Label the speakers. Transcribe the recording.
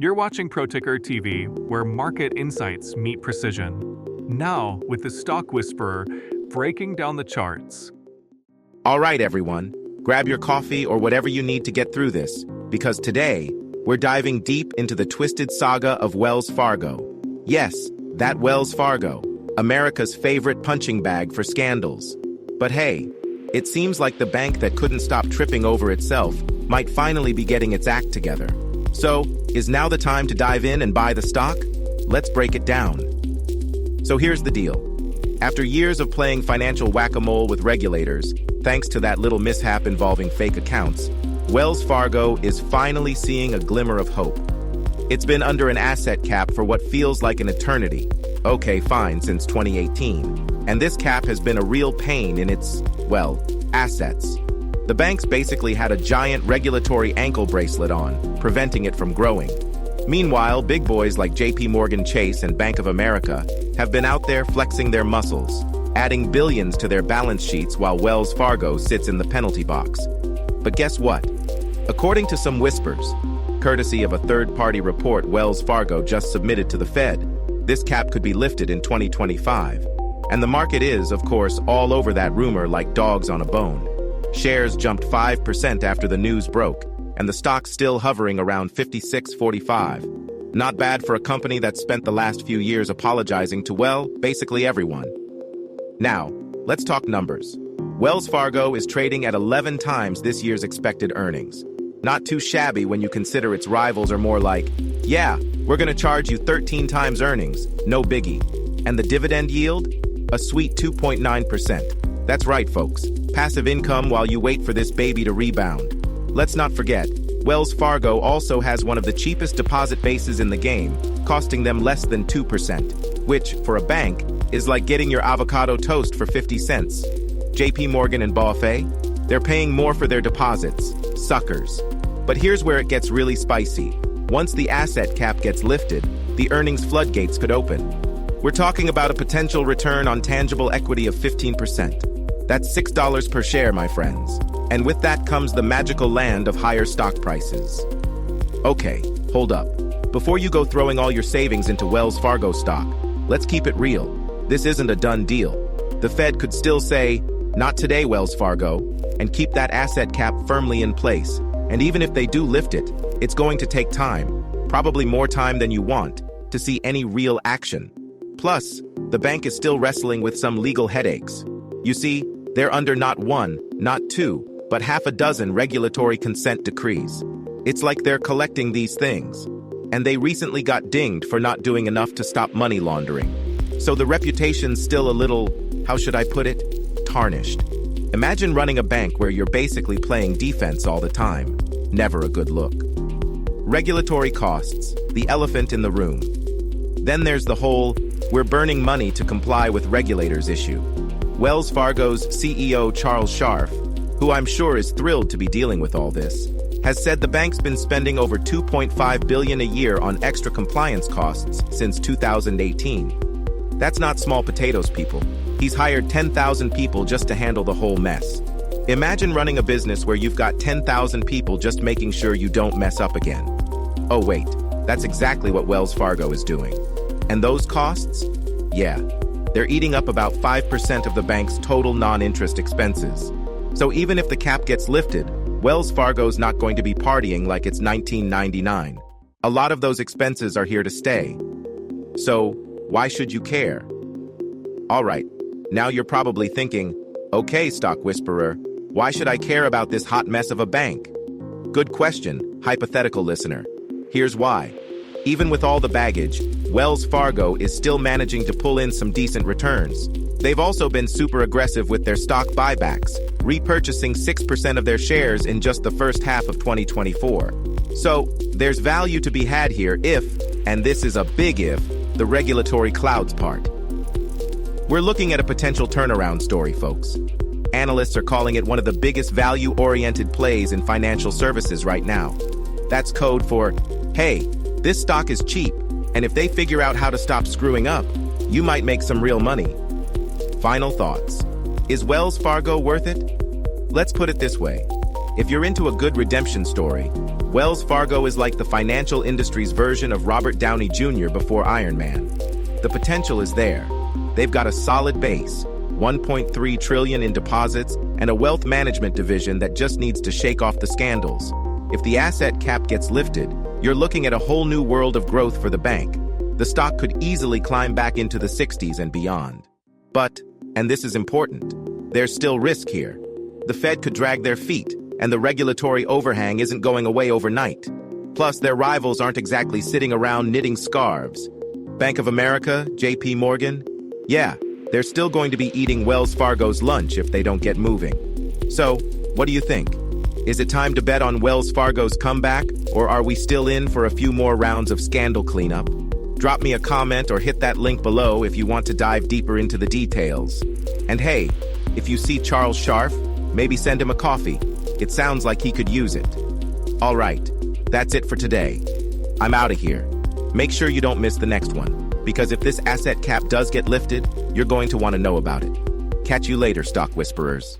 Speaker 1: You're watching ProTicker TV, where market insights meet precision. Now, with the Stock Whisperer breaking down the charts.
Speaker 2: All right, everyone, grab your coffee or whatever you need to get through this, because today, we're diving deep into the twisted saga of Wells Fargo. Yes, that Wells Fargo, America's favorite punching bag for scandals. But hey, it seems like the bank that couldn't stop tripping over itself might finally be getting its act together. So, is now the time to dive in and buy the stock? Let's break it down. So here's the deal. After years of playing financial whack-a-mole with regulators, thanks to that little mishap involving fake accounts, Wells Fargo is finally seeing a glimmer of hope. It's been under an asset cap for what feels like an eternity. Okay, fine, since 2018. And this cap has been a real pain in its, well, assets. The bank's basically had a giant regulatory ankle bracelet on, preventing it from growing. Meanwhile, big boys like JP Chase and Bank of America have been out there flexing their muscles, adding billions to their balance sheets while Wells Fargo sits in the penalty box. But guess what? According to some whispers, courtesy of a third-party report Wells Fargo just submitted to the Fed, this cap could be lifted in 2025. And the market is, of course, all over that rumor like dogs on a bone. Shares jumped 5% after the news broke, and the stock's still hovering around $56.45. Not bad for a company that spent the last few years apologizing to, well, basically everyone. Now, let's talk numbers. Wells Fargo is trading at 11 times this year's expected earnings. Not too shabby when you consider its rivals are more like, yeah, we're gonna charge you 13 times earnings, no biggie. And the dividend yield? A sweet 2.9%. That's right, folks. Passive income while you wait for this baby to rebound. Let's not forget, Wells Fargo also has one of the cheapest deposit bases in the game, costing them less than 2%, which, for a bank, is like getting your avocado toast for 50 cents. JP Morgan and BofA? They're paying more for their deposits. Suckers. But here's where it gets really spicy. Once the asset cap gets lifted, the earnings floodgates could open. We're talking about a potential return on tangible equity of 15%. That's $6 per share, my friends. And with that comes the magical land of higher stock prices. Okay, hold up. Before you go throwing all your savings into Wells Fargo stock, let's keep it real. This isn't a done deal. The Fed could still say, not today, Wells Fargo, and keep that asset cap firmly in place. And even if they do lift it, it's going to take time, probably more time than you want, to see any real action. Plus, the bank is still wrestling with some legal headaches. You see, they're under not one, not two, but half a dozen regulatory consent decrees. It's like they're collecting these things. And they recently got dinged for not doing enough to stop money laundering. So the reputation's still a little, how should I put it, tarnished. Imagine running a bank where you're basically playing defense all the time. Never a good look. Regulatory costs, the elephant in the room. Then there's the whole, we're burning money to comply with regulators issue. Wells Fargo's CEO Charles Scharf, who I'm sure is thrilled to be dealing with all this, has said the bank's been spending over $2.5 billion a year on extra compliance costs since 2018. That's not small potatoes, people. He's hired 10,000 people just to handle the whole mess. Imagine running a business where you've got 10,000 people just making sure you don't mess up again. Oh wait, that's exactly what Wells Fargo is doing. And those costs? Yeah. They're eating up about 5% of the bank's total non-interest expenses. So even if the cap gets lifted, Wells Fargo's not going to be partying like it's 1999. A lot of those expenses are here to stay. So, why should you care? All right, now you're probably thinking, okay, Stock Whisperer, why should I care about this hot mess of a bank? Good question, hypothetical listener. Here's why. Even with all the baggage, Wells Fargo is still managing to pull in some decent returns. They've also been super aggressive with their stock buybacks, repurchasing 6% of their shares in just the first half of 2024. So, there's value to be had here if, and this is a big if, the regulatory clouds part. We're looking at a potential turnaround story, folks. Analysts are calling it one of the biggest value-oriented plays in financial services right now. That's code for, hey, this stock is cheap, and if they figure out how to stop screwing up, you might make some real money. Final thoughts. Is Wells Fargo worth it? Let's put it this way. If you're into a good redemption story, Wells Fargo is like the financial industry's version of Robert Downey Jr. before Iron Man. The potential is there. They've got a solid base, 1.3 trillion in deposits, and a wealth management division that just needs to shake off the scandals. If the asset cap gets lifted, you're looking at a whole new world of growth for the bank. The stock could easily climb back into the 60s and beyond. But, and this is important, there's still risk here. The Fed could drag their feet, and the regulatory overhang isn't going away overnight. Plus, their rivals aren't exactly sitting around knitting scarves. Bank of America, JP Morgan, yeah, they're still going to be eating Wells Fargo's lunch if they don't get moving. So, what do you think? Is it time to bet on Wells Fargo's comeback, or are we still in for a few more rounds of scandal cleanup? Drop me a comment or hit that link below if you want to dive deeper into the details. And hey, if you see Charles Scharf, maybe send him a coffee. It sounds like he could use it. All right, that's it for today. I'm out of here. Make sure you don't miss the next one, because if this asset cap does get lifted, you're going to want to know about it. Catch you later, Stock Whisperers.